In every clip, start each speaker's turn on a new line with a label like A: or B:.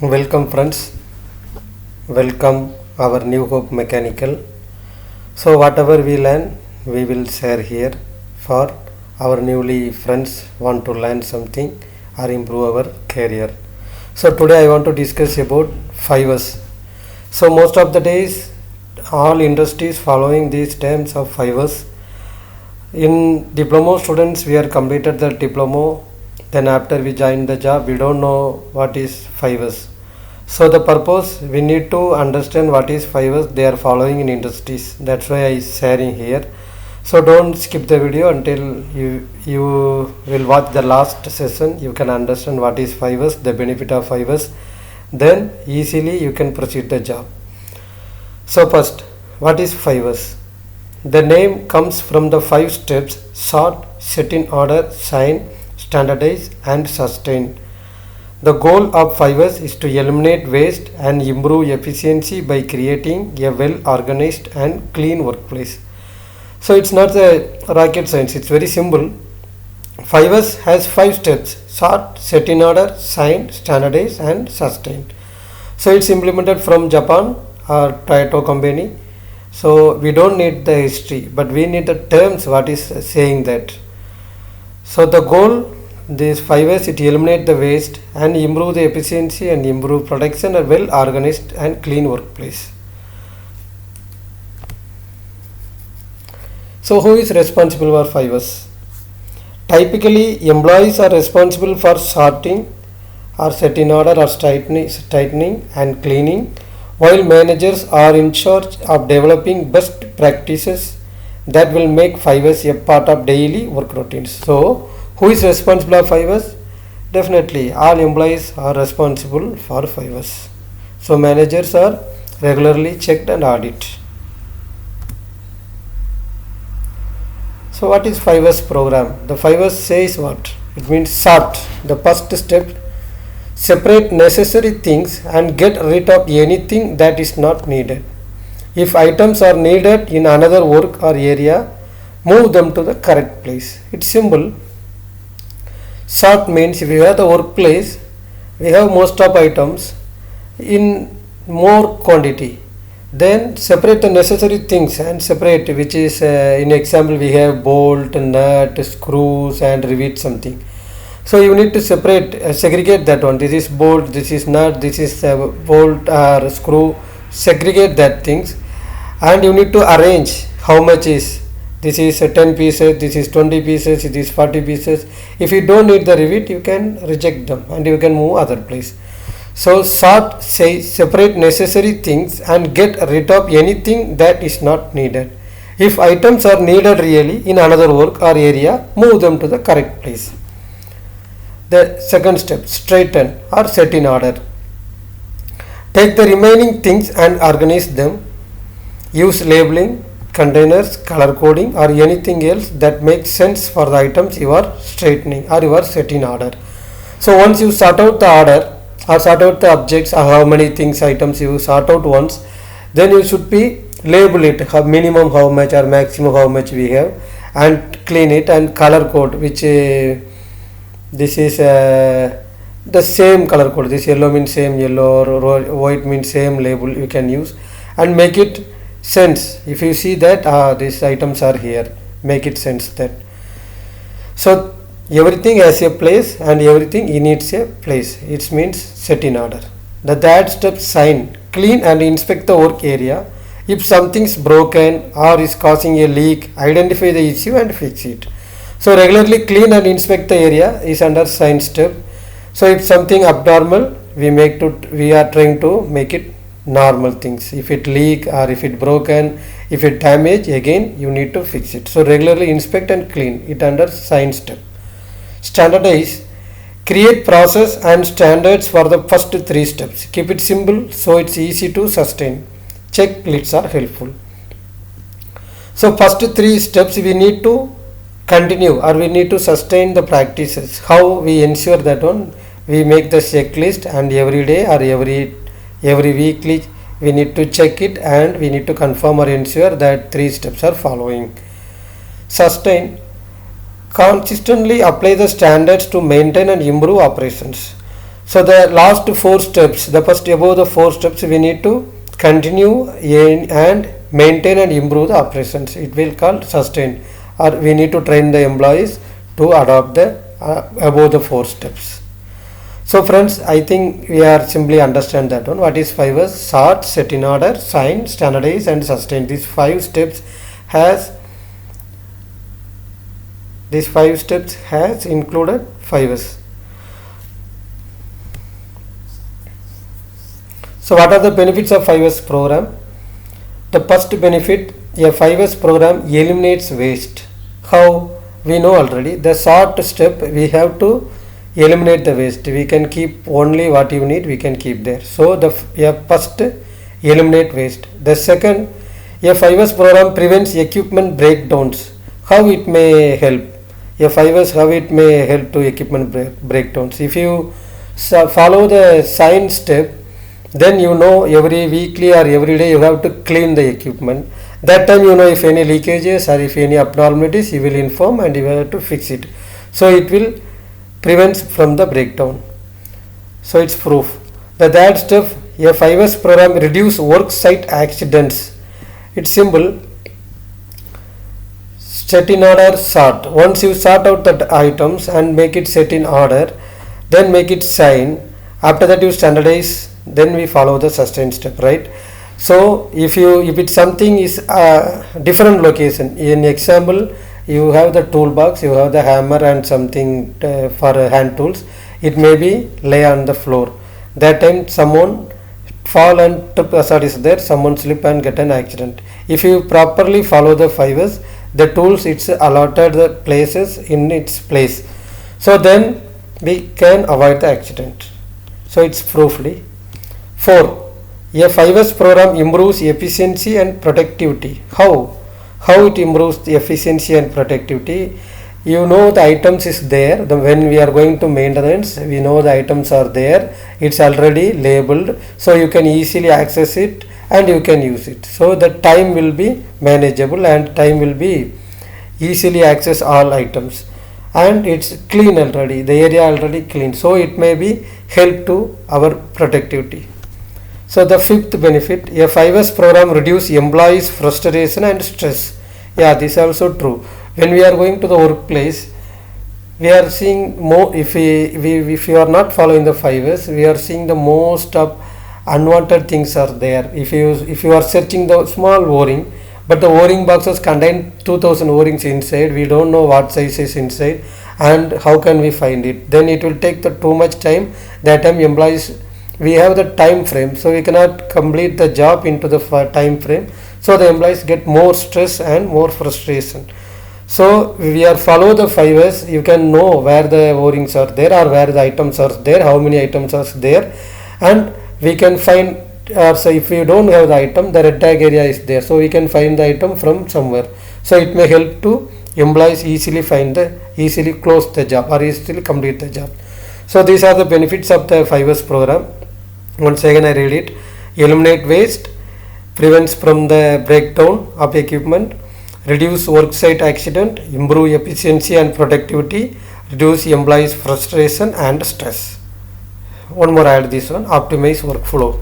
A: Welcome friends, welcome our New Hope Mechanical. So whatever we learn, we will share here for our newly friends want to learn something or improve our career. So today I want to discuss about fivers. So most of the days, all industries following these terms of fivers. In diploma students, we are completed the diploma. Then after we join the job, we don't know what is fivers. So the purpose we need to understand what is fivers they are following in industries. That's why I sharing here. So don't skip the video until you will watch the last session. You can understand what is fivers, the benefit of fivers. Then easily you can proceed the job. So first, what is fivers? The name comes from the 5 steps: sort, set in order, sign, standardize and sustain. The goal of fivers is to eliminate waste and improve efficiency by creating a well organized and clean workplace. So it's not a rocket science, it's very simple. Fivers has 5 steps: sort, set in order, sign, standardize and sustain. So it's implemented from Japan or Toyota company. So we don't need the history, but we need the terms what is saying that. So the goal these fivers it eliminate the waste and improve the efficiency and improve production a well organized and clean workplace. So who is responsible for fivers? Typically employees are responsible for sorting or set in order or tightening and cleaning, while managers are in charge of developing best practices that will make fivers a part of daily work routines. So who is responsible for fivers? Definitely all employees are responsible for fivers. So managers are regularly checked and audited. So what is fivers program? The fivers says what? It means sort. The first step, separate necessary things and get rid of anything that is not needed. If items are needed in another work or area, move them to the correct place. It's simple. Sort means if you have the workplace, we have most of items in more quantity. Then separate the necessary things and separate, which is in example we have bolt, nut, screws and rivet something. So you need to separate, segregate that one. This is bolt, this is nut, this is bolt or screw. Segregate that things, and you need to arrange how much is. This is 10 pieces, this is 20 pieces, this is 40 pieces. If you don't need the rivet, you can reject them and you can move other place. So sort, say, separate necessary things and get rid of anything that is not needed. If items are needed really in another work or area, move them to the correct place. The second step, straighten or set in order. Take the remaining things and organize them. Use labeling, containers, color coding or anything else that makes sense for the items you are straightening or you are set in order. So once you sort out the order or sort out the objects or how many things items you sort out once, then you should be label it, minimum how much or maximum how much we have, and clean it and color code, which this is the same color code. This yellow means same yellow, or white means same label you can use, and make it sense. If you see that these items are here, make it sense that. So everything has a place and everything needs a place. It means set in order. The third step, sign, clean and inspect the work area. If something's broken or is causing a leak, identify the issue and fix it. So regularly clean and inspect the area is under sign step. So if something abnormal, we are trying to make it normal things. If it leak or if it broken, if it damaged, again you need to fix it. So regularly inspect and clean it under sign step. Standardize, create process and standards for the first 3 steps. Keep it simple so it's easy to sustain. Checklists are helpful. So first 3 steps we need to continue or we need to sustain the practices. How we ensure that one? We make the checklist and every day or every weekly we need to check it and we need to confirm or ensure that 3 steps are following. Sustain, consistently apply the standards to maintain and improve operations. So the last four steps, the first above the four steps, we need to continue and maintain and improve the operations. It will called sustain, or we need to train the employees to adopt the above the four steps. So friends, I think we are simply understand that one. What is 5S? Sort, set in order, sign, standardize and sustain. These 5 steps has included 5S. So what are the benefits of 5S program? The first benefit, a 5S program eliminates waste. How? We know already. The sort step, we have to eliminate the waste. We can keep only what you need, we can keep there. So the first, eliminate waste. The second, a 5S program prevents equipment breakdowns. How it may help? A 5S, how it may help to equipment breakdowns? If you follow the sign step, then you know every weekly or every day you have to clean the equipment. That time you know if any leakages or if any abnormalities, you will inform and you have to fix it. So it will prevents from the breakdown. So it's proof. The third step, a 5S program reduce work site accidents. It's simple. Set in order, sort. Once you sort out the items and make it set in order, then make it sign. After that you standardize, then we follow the sustain step, right? So if it's something is different location, in example you have the toolbox, you have the hammer and something for hand tools, it may be lay on the floor. That time someone fall and trip hazard is there, someone slip and get an accident. If you properly follow the 5S, the tools, it's allotted the places in its place, so then we can avoid the accident. So it's proofly. 4. A 5S program improves efficiency and productivity. How it improves the efficiency and productivity? You know the items is there. When we are going to maintenance, we know the items are there. It's already labeled, so you can easily access it and you can use it. So the time will be manageable and time will be easily access all items, and it's clean already. The area already clean, so it may be help to our productivity. So the fifth benefit, a 5S program reduce employees frustration and stress. Yeah, this is also true. When we are going to the workplace, we are seeing more, if you are not following the 5S, we are seeing the most of unwanted things are there. If you are searching the small o-ring, but the o-ring boxes contain 2000 o-rings inside, we don't know what size is inside and how can we find it. Then it will take too much time. That time employees, we have the time frame, so we cannot complete the job into the time frame, so the employees get more stress and more frustration. So we are follow the 5S, you can know where the o-rings are there or where the items are there, how many items are there, and we can find, so if we don't have the item, the red tag area is there, so we can find the item from somewhere. So it may help to employees easily easily close the job or easily complete the job. So these are the benefits of the 5S program. Once again I read it. Eliminate waste, prevents from the breakdown of equipment, reduce worksite accident, improve efficiency and productivity, reduce employees frustration and stress. One more add this one, optimize workflow.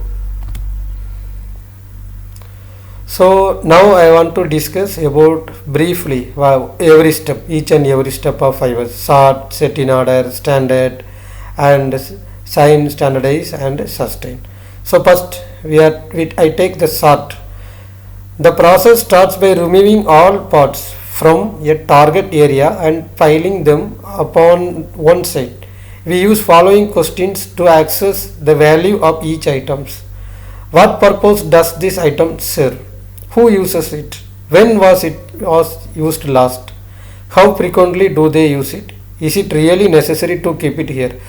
A: So now I want to discuss about briefly every step, each and every step of 5S: sort, set in order, standard and sign, standardize and sustain. So first I take the sort. The process starts by removing all parts from a target area and piling them upon one side. We use following questions to access the value of each item. What purpose does this item serve? Who uses it? When was it used last? How frequently do they use it? Is it really necessary to keep it here?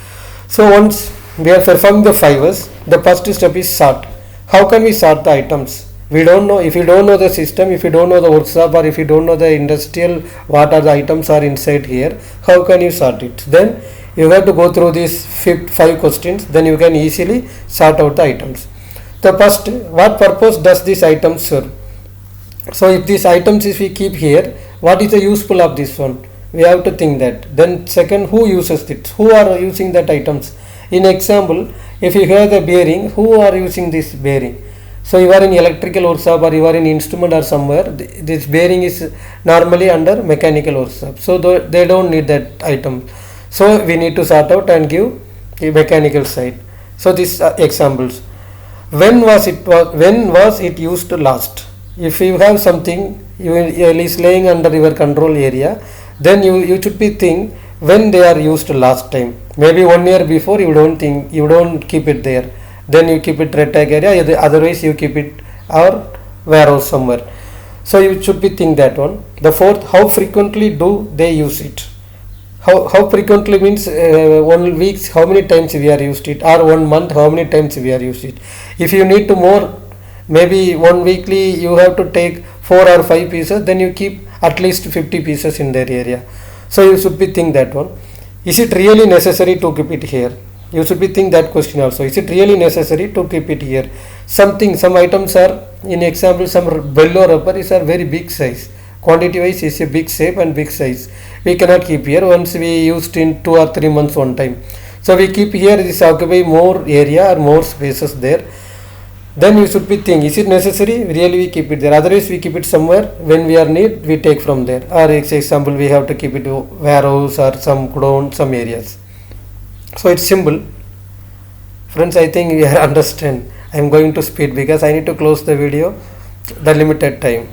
A: So once we are performing the 5S, the first step is sort. How can we sort the items? We don't know. If you don't know the system, if you don't know the workshop, or if you don't know the industrial, what are the items are inside here, how can you sort it? Then you have to go through these 5 questions, then you can easily sort out the items. The first, what purpose does this item serve? So if these items if we keep here, what is the useful of this one? We have to think that. Then second, who uses it? Who are using that items? In example, if you have the bearing, who are using this bearing? So you are in electrical workshop or you are in instrument or somewhere, this bearing is normally under mechanical workshop. So they don't need that item. So we need to sort out and give the mechanical side. So these are examples. When was it used last? If you have something is laying under your control area, then you should be think when they are used last time. Maybe 1 year before you don't keep it there. Then you keep it red tag area, otherwise you keep it or warehouse somewhere. So you should be think that one. The fourth, how frequently do they use it? How frequently means 1 week how many times we are used it, or 1 month how many times we are used it. If you need to more, maybe 1 weekly you have to take 4 or 5 pieces, then you keep at least 50 pieces in their area. So you should be think that one. Is it really necessary to keep it here? You should be think that question also. Is it really necessary to keep it here? Some items are, in example, some bellow rubber is a very big size. Quantity wise is a big shape and big size. We cannot keep here once we used in 2 or 3 months one time. So we keep here, this occupy more area or more spaces there. Then you should be think, is it necessary? Really we keep it there. Otherwise we keep it somewhere, when we are need we take from there. Or example, we have to keep it to warehouse or some godown, some areas. So it's simple. Friends, I think we understand. I am going to speed because I need to close the video, the limited time.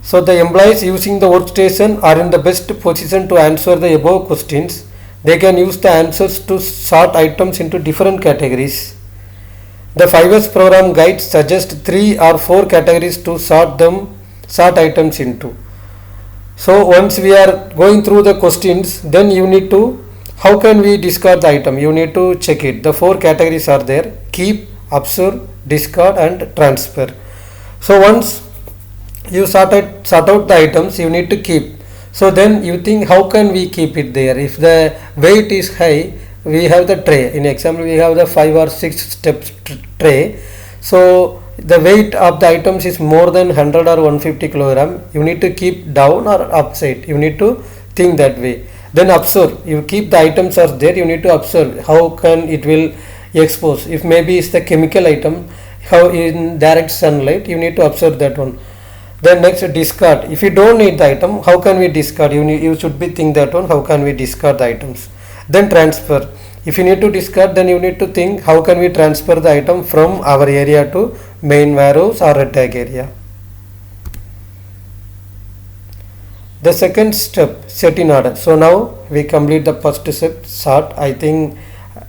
A: So the employees using the workstation are in the best position to answer the above questions. They can use the answers to sort items into different categories. The 5S program guide suggests 3 or 4 categories to sort items into. So once we are going through the questions, then you need to, how can we discard the item? You need to check it. The 4 categories are there: keep, observe, discard and transfer. So once you sort out the items, you need to keep. So then you think, how can we keep it there? If the weight is high, we have the tray. In example, we have the 5 or 6 steps tray. So the weight of the items is more than 100 or 150 kilogram. You need to keep down or upside. You need to think that way. Then observe. You keep the items are there. You need to observe how can it will expose. If maybe it's the chemical item, how in direct sunlight, you need to observe that one. Then next, discard. If you don't need the item, how can we discard? You should be think that one, how can we discard the items. Then transfer. If you need to discard, then you need to think, how can we transfer the item from our area to main warehouse or red tag area. The second step, set in order. So now we complete the first step, sort. I think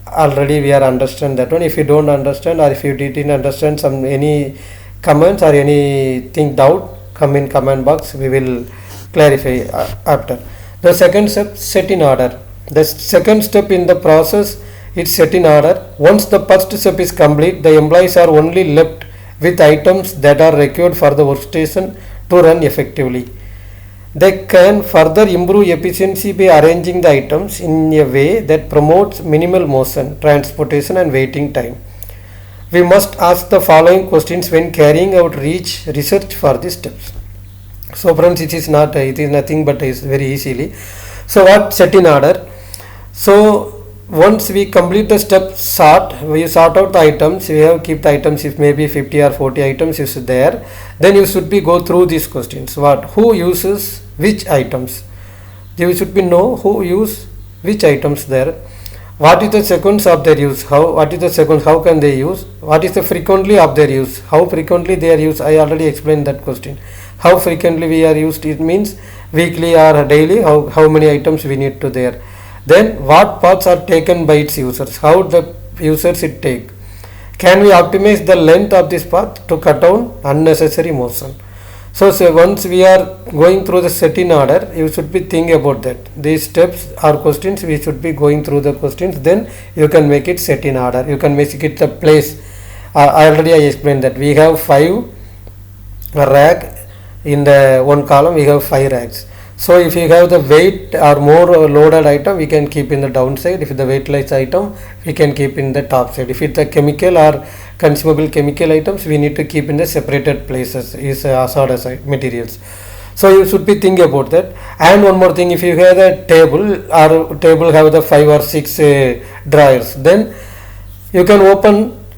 A: already we are understand that one. If you don't understand, or if you didn't understand any comments or anything doubt, come in comment box, we will clarify after. The second step, set in order. The second step in the process is set in order. Once the first step is complete, the employees are only left with items that are required for the workstation to run effectively. They can further improve efficiency by arranging the items in a way that promotes minimal motion, transportation and waiting time. We must ask the following questions when carrying out research for these steps. So friends, it is nothing but is very easily. So what set in order? So once we complete the step sort, we sort out the items. We have keep the items if maybe 50 or 40 items is there. Then you should be go through these questions. Who uses which items? You should be know who use which items there. What is the sequence of their use? How can they use? What is the frequently of their use? How frequently they are used? I already explained that question. How frequently we are used? It means weekly or daily. How many items we need to there? Then what paths are taken by its users? How the users it take? Can we optimize the length of this path to cut down unnecessary motion? So once we are going through the set in order, you should be thinking about that. These steps are questions, we should be going through the questions, then you can make it set in order. You can make it the place. Already I explained that we have 5 rack in the one column, we have 5 racks. So if you have the weight or more loaded item, we can keep in the downside. If the weightless item, we can keep in the top side. If it's a chemical or consumable chemical items, we need to keep in the separated places, is hazardous materials. So you should be thinking about that. And one more thing, if you have a table or table have the 5 or 6 drawers, then you can open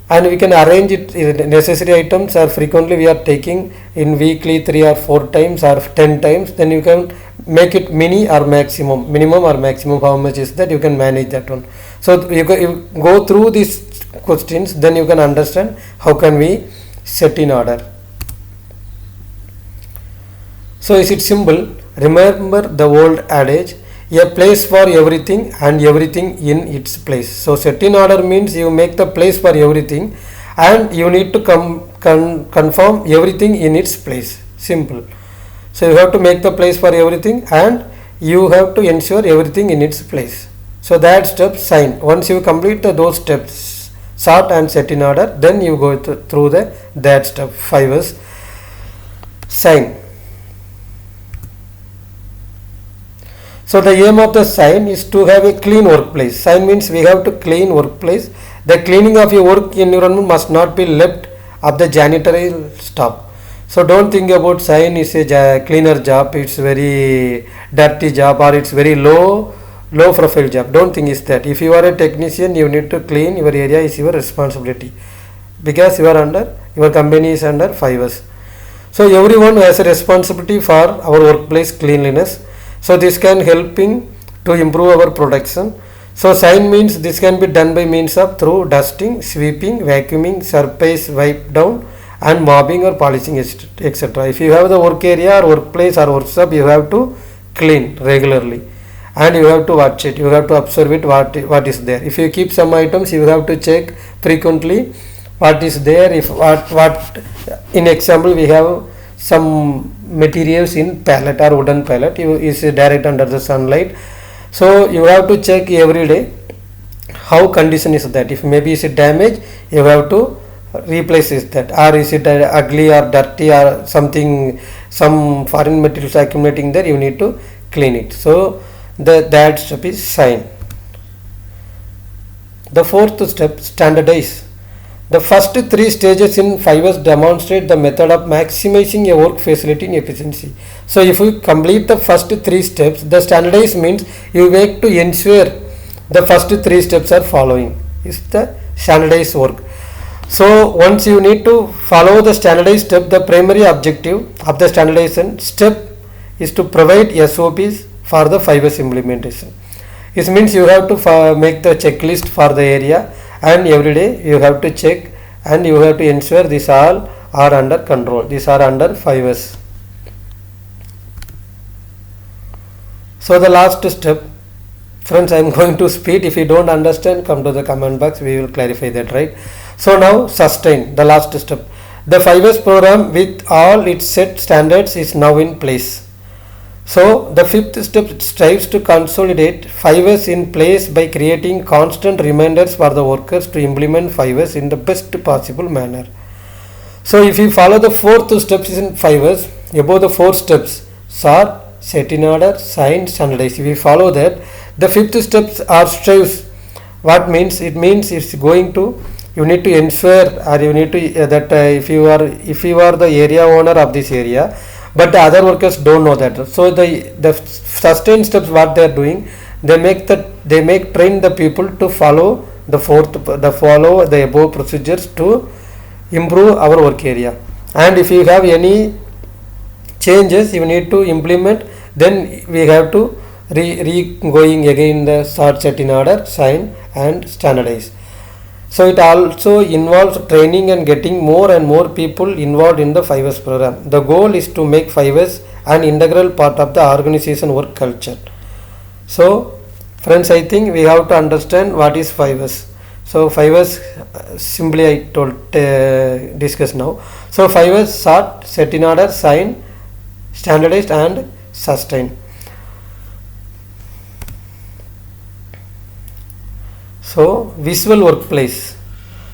A: and we can arrange it. Necessary items are frequently we are taking in weekly 3 or 4 times or 10 times, then you can make it mini or maximum, minimum or maximum, how much is that, you can manage that one. So you go through these questions, then you can understand how can we set in order. So is it simple? Remember the old adage, a place for everything and everything in its place. So set in order means you make the place for everything and you need to confirm everything in its place. Simple. So you have to make the place for everything and you have to ensure everything in its place. So that step, sign. Once you complete those steps, sort and set in order, then you go through that step 5's sign. So the aim of the sign is to have a clean workplace. Sign means we have to clean workplace. The cleaning of your work environment must not be left of the janitorial staff. So don't think about sign is a cleaner job, it's very dirty job or it's very low profile job. Don't think is that. If you are a technician, you need to clean your area, is your responsibility, because you are under, your company is under 5's. So everyone has a responsibility for our workplace cleanliness. So this can helping to improve our production. So sign means this can be done by means of through dusting, sweeping, vacuuming, surface wipe down and mopping or polishing, etc. If you have the work area or workplace or workshop, you have to clean regularly and you have to watch it, you have to observe it, what is there. If you keep some items, you have to check frequently what is there. If what in example, we have some materials in pallet or wooden pallet, is direct under the sunlight, so you have to check every day how condition is that. If maybe is it damaged, you have to replace is that, or is it ugly or dirty or something, some foreign materials accumulating there, you need to clean it. So that step is sign. The 4th step, standardize. The first 3 stages in 5's demonstrate the method of maximizing a work facility in efficiency. So if you complete the first 3 steps, the standardize means you make to ensure the first 3 steps are following, is the standardized work. So once you need to follow the standardized step, the primary objective of the standardization step is to provide SOPs for the 5's implementation. It means you have to make the checklist for the area, and every day you have to check and you have to ensure these all are under control, these are under 5's. So the last step, friends, I am going to speed. If you don't understand, come to the comment box, we will clarify that, right? So now sustain, the last step. The 5's program with all its set standards is now in place. So the 5th step strives to consolidate 5's in place by creating constant reminders for the workers to implement 5's in the best possible manner. So if you follow the 4th steps in 5's, above the 4 steps, sort, set in order, sign, standardize. If you follow that, the 5th steps are strives. What means? It means it's going to, you need to ensure, or you need to that if you are the area owner of this area, but the other workers don't know that. So the sustain steps, what they are doing, they make train the people to follow the above procedures to improve our work area. And if you have any changes you need to implement, then we have to going again the sort, set in order, sign and standardize. So it also involves training and getting more and more people involved in the 5's program. The goal is to make 5's an integral part of the organization work culture. So friends, I think we have to understand what is 5's. So 5's simply I told discuss now. So 5's sort, set in order, sign, standardized and sustain. So visual workplace.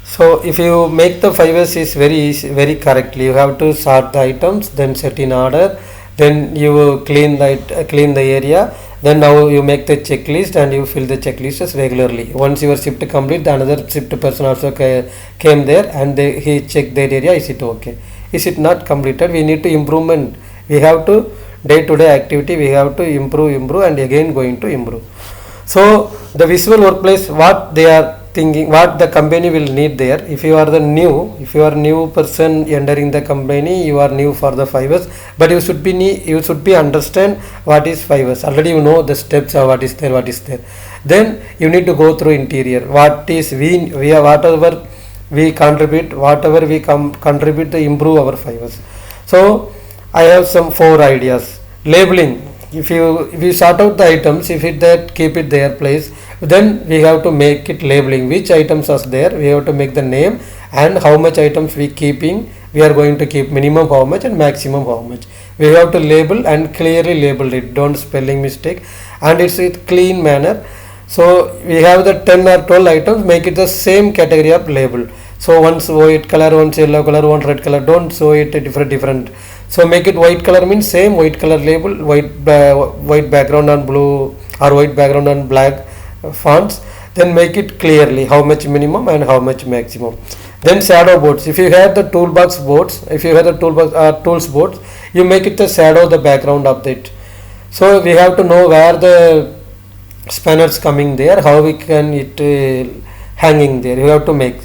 A: So if you make the 5's is very correctly, you have to sort the items, then set in order, then you clean the area, then now you make the checklist and you fill the checklists regularly. Once your shift complete, the another shift person also came there and he checked that area, is it okay, is it not completed, we need to improvement, we have to day-to-day activity we have to improve and again going to improve. So the visual workplace, what they are thinking, what the company will need there. If you are a new person entering the company, you are new for the 5 years, but you should be understand what is 5 years. Already you know the steps of what is there. Then you need to go through interior. What is we are whatever we contribute, contribute to improve our 5 years. So I have some 4 ideas. Labeling. If you sort out the items, if it that keep it their place, then we have to make it labeling. Which items are there? We have to make the name and how much items we are going to keep, minimum how much and maximum how much. We have to label and clearly label it. Don't spelling mistake, and it's a clean manner. So we have the 10 or 12 items. Make it the same category of label. So one's white color, one's yellow color, one red color. Don't show it a different. So make it white color means same white color label, white background on blue or white background on black fonts. Then make it clearly how much minimum and how much maximum. Then shadow boards. If you have the toolbox boards, tools boards, you make it the shadow the background of it. So we have to know where the spanners coming there, how we can it hanging there. You have to make.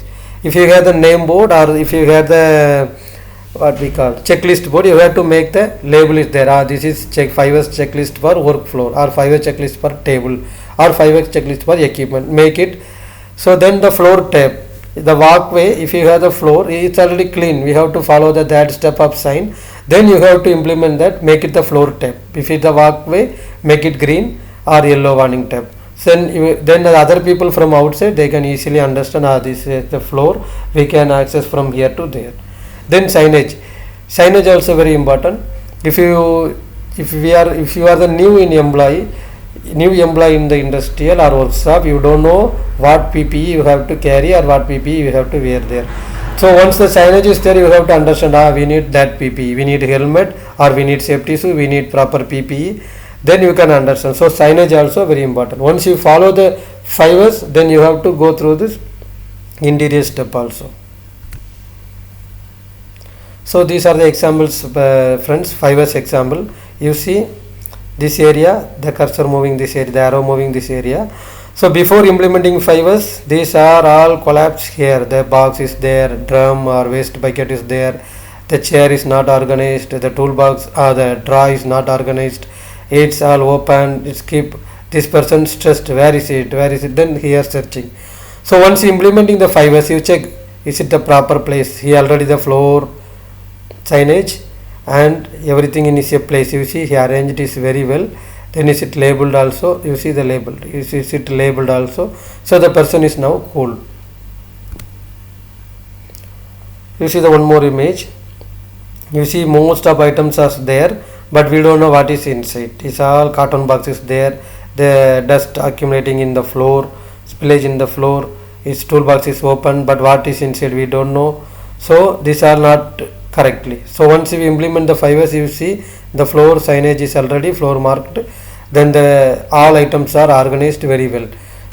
A: If you have the name board or if you have the what we call checklist board, you have to make the label is there. This is 5S checklist for work floor, or 5S checklist for table, or 5S checklist for equipment. Make it. So then the floor tab, the walkway, if you have the floor, it's already clean. We have to follow that step up sign. Then you have to implement that. Make it the floor tab. If it's the walkway, make it green or yellow warning tab. Then the other people from outside, they can easily understand this is the floor. We can access from here to there. Then signage also very important. If you are the new employee in the industrial or workshop, you don't know what PPE you have to carry or what PPE you have to wear there. So once the signage is there, you have to understand we need that PPE, we need helmet, or we need safety shoe, we need proper PPE. Then you can understand. So signage also very important. Once you follow the 5S, then you have to go through this interior step also. So these are the examples, friends. 5S example. You see this area, the cursor moving this area, the arrow moving this area. So before implementing 5S, these are all collapsed here. The box is there, drum or waste bucket is there, the chair is not organized, the toolbox or the drawer is not organized. It's all open. It's keep this person stressed. Where is it? Then he is searching. So once implementing the 5S, you check, is it the proper place? He already the floor signage and everything in its place. You see he arranged this very well. Then is it labeled also? You see the label. Is it labeled also? So the person is now cool. You see the one more image. You see most of items are there, but we don't know what is inside. It's all carton boxes there. The dust accumulating in the floor, spillage in the floor. Its toolbox is open, but what is inside we don't know. So these are not correctly. So once we implement the 5S, you see the floor signage is already floor marked. Then the all items are organized very well.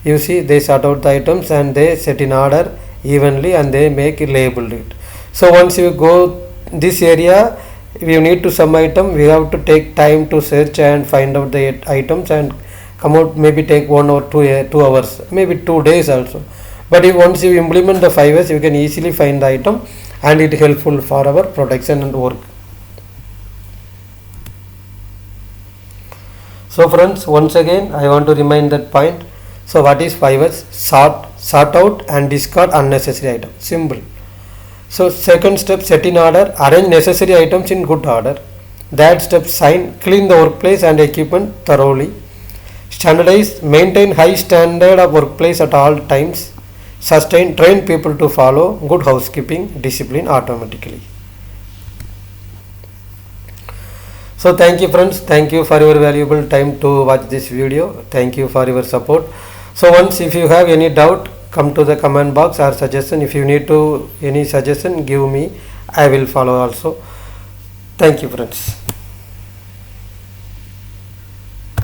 A: You see they sort out the items and they set in order evenly and they make it labeled it. So once you go this area, if you need to some item, we have to take time to search and find out the items and come out, maybe take 1 or 2 hours, maybe 2 days also. But if once you implement the 5S, you can easily find the item and it is helpful for our production and work. So friends, once again I want to remind that point. So what is 5S? Sort out and discard unnecessary items. Simple. So second step, set in order, arrange necessary items in good order. That step, sign, clean the workplace and equipment thoroughly. Standardize, maintain high standard of workplace at all times. Sustain, train people to follow good housekeeping discipline automatically. So thank you friends, thank you for your valuable time to watch this video. Thank you for your support. So once if you have any doubt, come to the comment box or suggestion. If you need to any suggestion, give me, I will follow also. Thank you friends.